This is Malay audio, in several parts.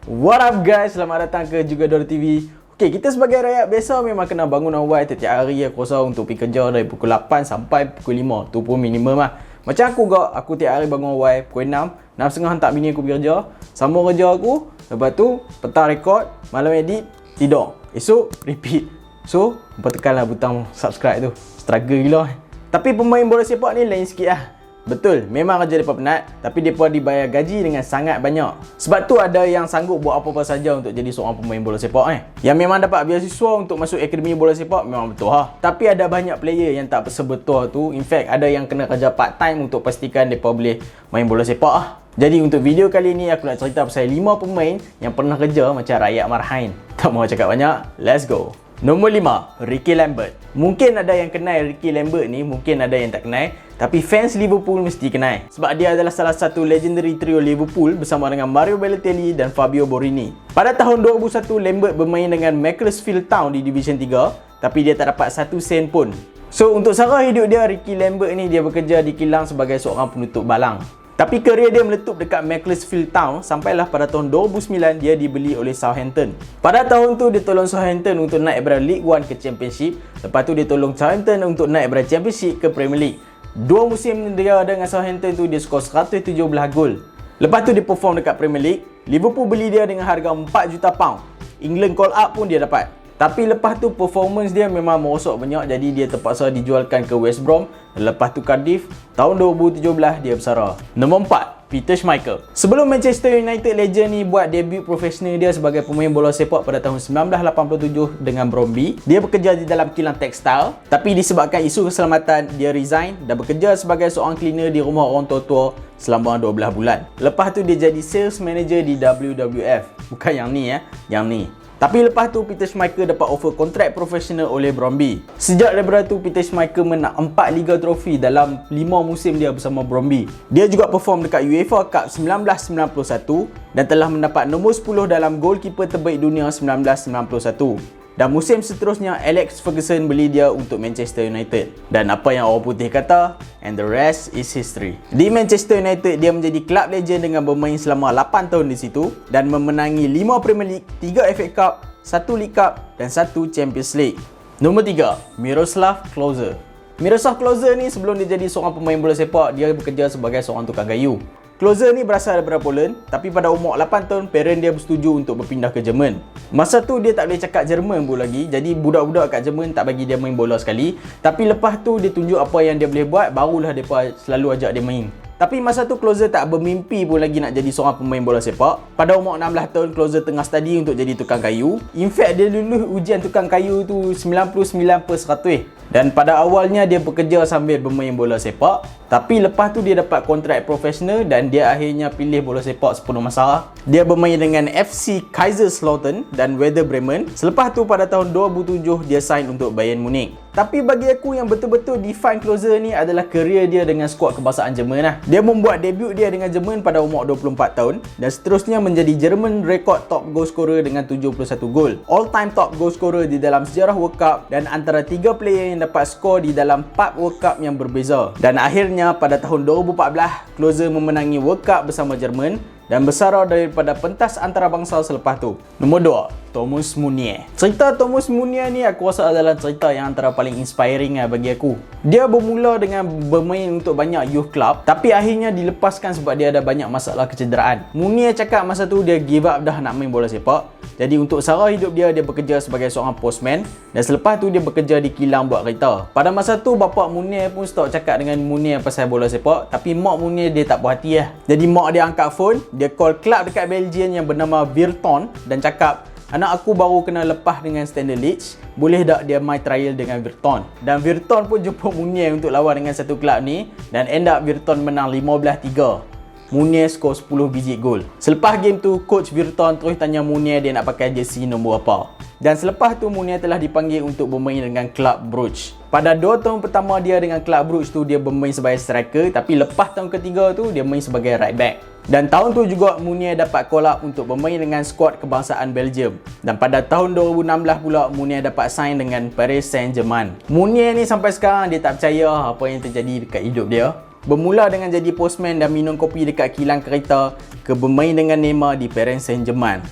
What up guys, selamat datang ke Jugador TV. Okay, kita sebagai rakyat biasa memang kena bangun awal setiap hari aku rasa untuk pergi kerja dari pukul 8 sampai pukul 5. Tu pun minimum lah. Macam aku juga, aku tiap hari bangun awal pukul 6, 6.30 hantar bini aku pergi kerja. Sambung kerja aku, lepas tu petang rekod, malam edit, tidur. Esok repeat. So, tekanlah butang subscribe tu. Struggle gila. Tapi pemain bola sepak ni lain sikit lah. Betul, memang kerja mereka penat, tapi mereka dibayar gaji dengan sangat banyak. Sebab tu ada yang sanggup buat apa-apa saja untuk jadi seorang pemain bola sepak Yang memang dapat beasiswa untuk masuk akademi bola sepak memang betul ha. Tapi ada banyak player yang tak sebetul tu. In fact, ada yang kena kerja part time untuk pastikan mereka boleh main bola sepak Jadi untuk video kali ni aku nak cerita pasal 5 pemain yang pernah kerja macam rakyat marhain. Tak mau cakap banyak, let's go. Nombor 5, Ricky Lambert. Mungkin ada yang kenal Ricky Lambert ni, mungkin ada yang tak kenal. Tapi fans Liverpool mesti kenal. Sebab dia adalah salah satu legendary trio Liverpool bersama dengan Mario Balotelli dan Fabio Borini. Pada tahun 2001, Lambert bermain dengan Macclesfield Town di Division 3. Tapi dia tak dapat 1 sen pun. So untuk sara hidup dia, Ricky Lambert ni dia bekerja di kilang sebagai seorang penutup balang. Tapi kerjaya dia meletup dekat Macclesfield Town sampailah pada tahun 2009 dia dibeli oleh Southampton. Pada tahun tu dia tolong Southampton untuk naik dari League 1 ke Championship. Lepas tu dia tolong Southampton untuk naik dari Championship ke Premier League. 2 musim dia dengan Southampton tu dia skor 117 gol. Lepas tu dia perform dekat Premier League. Liverpool beli dia dengan harga 4 juta pound. England call up pun dia dapat. Tapi lepas tu performance dia memang merosot banyak, jadi dia terpaksa dijualkan ke West Brom. Lepas tu Cardiff, tahun 2017 dia bersara. Nombor 4, Peter Schmeichel. Sebelum Manchester United legend ni buat debut profesional dia sebagai pemain bola sepak pada tahun 1987 dengan Brøndby, dia bekerja di dalam kilang tekstil. Tapi disebabkan isu keselamatan, dia resign dan bekerja sebagai seorang cleaner di rumah orang tua-tua selama 12 bulan. Lepas tu dia jadi sales manager di WWF. Bukan yang ni yang ni. Tapi lepas tu Peter Schmeichel dapat offer kontrak profesional oleh Brøndby. Sejak daripada tu Peter Schmeichel menang 4 Liga Trofi dalam 5 musim dia bersama Brøndby. Dia juga perform dekat UEFA Cup 1991 dan telah mendapat nombor 10 dalam goalkeeper terbaik dunia 1991. Dan musim seterusnya Alex Ferguson beli dia untuk Manchester United. Dan apa yang orang putih kata, and the rest is history. Di Manchester United dia menjadi club legend dengan bermain selama 8 tahun di situ dan memenangi 5 Premier League, 3 FA Cup, 1 League Cup dan 1 Champions League. Nombor 3, Miroslav Klose. Miroslav Klose ni sebelum dia jadi seorang pemain bola sepak, dia bekerja sebagai seorang tukang kayu. Klose ni berasal daripada Poland, tapi pada umur 8 tahun, parent dia bersetuju untuk berpindah ke Jerman. Masa tu dia tak boleh cakap Jerman pun lagi, jadi budak-budak kat Jerman tak bagi dia main bola sekali. Tapi lepas tu dia tunjuk apa yang dia boleh buat, barulah mereka selalu ajak dia main. Tapi masa tu Klose tak bermimpi pun lagi nak jadi seorang pemain bola sepak. Pada umur 16 tahun, Klose tengah study untuk jadi tukang kayu. In fact, dia lulus ujian tukang kayu tu 99/100. Dan pada awalnya dia bekerja sambil bermain bola sepak. Tapi lepas tu dia dapat kontrak profesional dan dia akhirnya pilih bola sepak sepenuh masa. Dia bermain dengan FC Kaiserslautern dan Werder Bremen. Selepas tu pada tahun 2007 dia sign untuk Bayern Munich. Tapi bagi aku yang betul-betul define Klose ni adalah kerjaya dia dengan skuad kebangsaan Jerman lah. Dia membuat debut dia dengan Jerman pada umur 24 tahun dan seterusnya menjadi Jerman rekod top goal scorer dengan 71 gol. All time top goal scorer di dalam sejarah World Cup dan antara 3 player yang dapat skor di dalam 4 World Cup yang berbeza. Dan akhirnya pada tahun 2014, Klose memenangi World Cup bersama Jerman dan bersara daripada pentas antarabangsa selepas tu. Nombor 2, Thomas Meunier. Cerita Thomas Meunier ni aku rasa adalah cerita yang antara paling inspiring bagi aku. Dia bermula dengan bermain untuk banyak youth club, tapi akhirnya dilepaskan sebab dia ada banyak masalah kecederaan. Meunier cakap masa tu dia give up dah nak main bola sepak. Jadi untuk sara hidup dia bekerja sebagai seorang postman dan selepas tu dia bekerja di kilang buat kereta. Pada masa tu bapak Meunier pun stop cakap dengan Meunier pasal bola sepak, tapi mak Meunier dia tak puas hati Jadi mak dia angkat phone, dia call club dekat Belgium yang bernama Virton dan cakap, anak aku baru kena lepas dengan Standard Liège, boleh tak dia main trial dengan Virton? Dan Virton pun jemput Meunier untuk lawan dengan satu kelab ni dan end up Virton menang 15-3. Meunier skor 10 biji gol. Selepas game tu, coach Virton terus tanya Meunier dia nak pakai jersey nombor apa. Dan selepas tu Meunier telah dipanggil untuk bermain dengan kelab Bruges. Pada 2 tahun pertama dia dengan kelab Bruges tu dia bermain sebagai striker, tapi lepas tahun ketiga tu dia main sebagai right back. Dan tahun tu juga Meunier dapat call up untuk bermain dengan skuad kebangsaan Belgium. Dan pada tahun 2016 pula Meunier dapat sign dengan Paris Saint-Germain. Meunier ni sampai sekarang dia tak percaya apa yang terjadi dekat hidup dia. Bermula dengan jadi postman dan minum kopi dekat kilang kereta, ke bermain dengan Neymar di Paris Saint-Germain.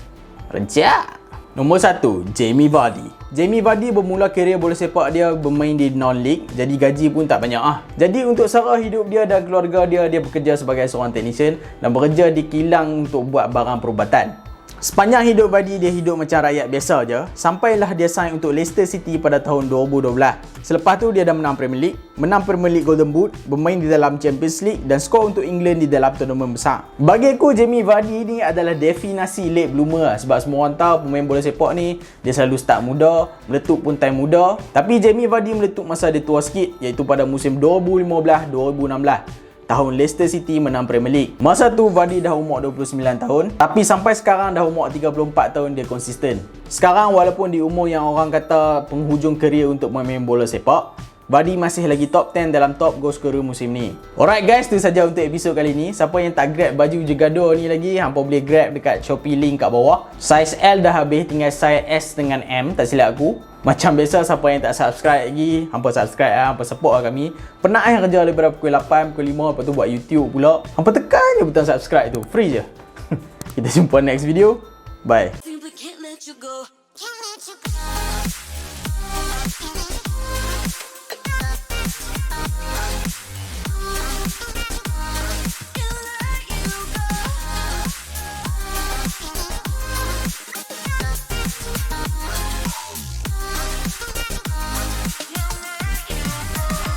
Rejak! Nombor 1, Jamie Vardy. Jamie Vardy bermula kerjaya bola sepak dia bermain di non-league, jadi gaji pun tak banyak Jadi untuk sara hidup dia dan keluarga dia, dia bekerja sebagai seorang teknisian dan bekerja di kilang untuk buat barang perubatan. Sepanjang hidup Vardy, dia hidup macam rakyat biasa je, sampailah dia sign untuk Leicester City pada tahun 2012. Selepas tu dia dah menang Premier League, menang Premier League Golden Boot, bermain di dalam Champions League dan skor untuk England di dalam tournament besar. Bagi aku, Jamie Vardy ni adalah definasi late bloomer sebab semua orang tahu pemain bola sepak ni dia selalu start muda, meletup pun time muda. Tapi Jamie Vardy meletup masa dia tua sikit, iaitu pada musim 2015-2016. Tahun Leicester City menang Premier League. Masa tu Vardy dah umur 29 tahun, tapi sampai sekarang dah umur 34 tahun dia konsisten. Sekarang walaupun di umur yang orang kata penghujung kerjaya untuk memain bola sepak, Vardy masih lagi top 10 dalam top goal scorer musim ni. Alright guys, tu saja untuk episod kali ni. Siapa yang tak grab baju Jugador ni lagi, hampa boleh grab dekat Shopee, link kat bawah. Size L dah habis, tinggal size S dengan M, tak silap aku. Macam biasa, siapa yang tak subscribe lagi, hampa subscribe hampa support kami. Penat kerja daripada pukul 8, pukul 5, lepas tu buat YouTube pula. Hampa tekan je butang subscribe tu, free je. Kita jumpa next video. Bye.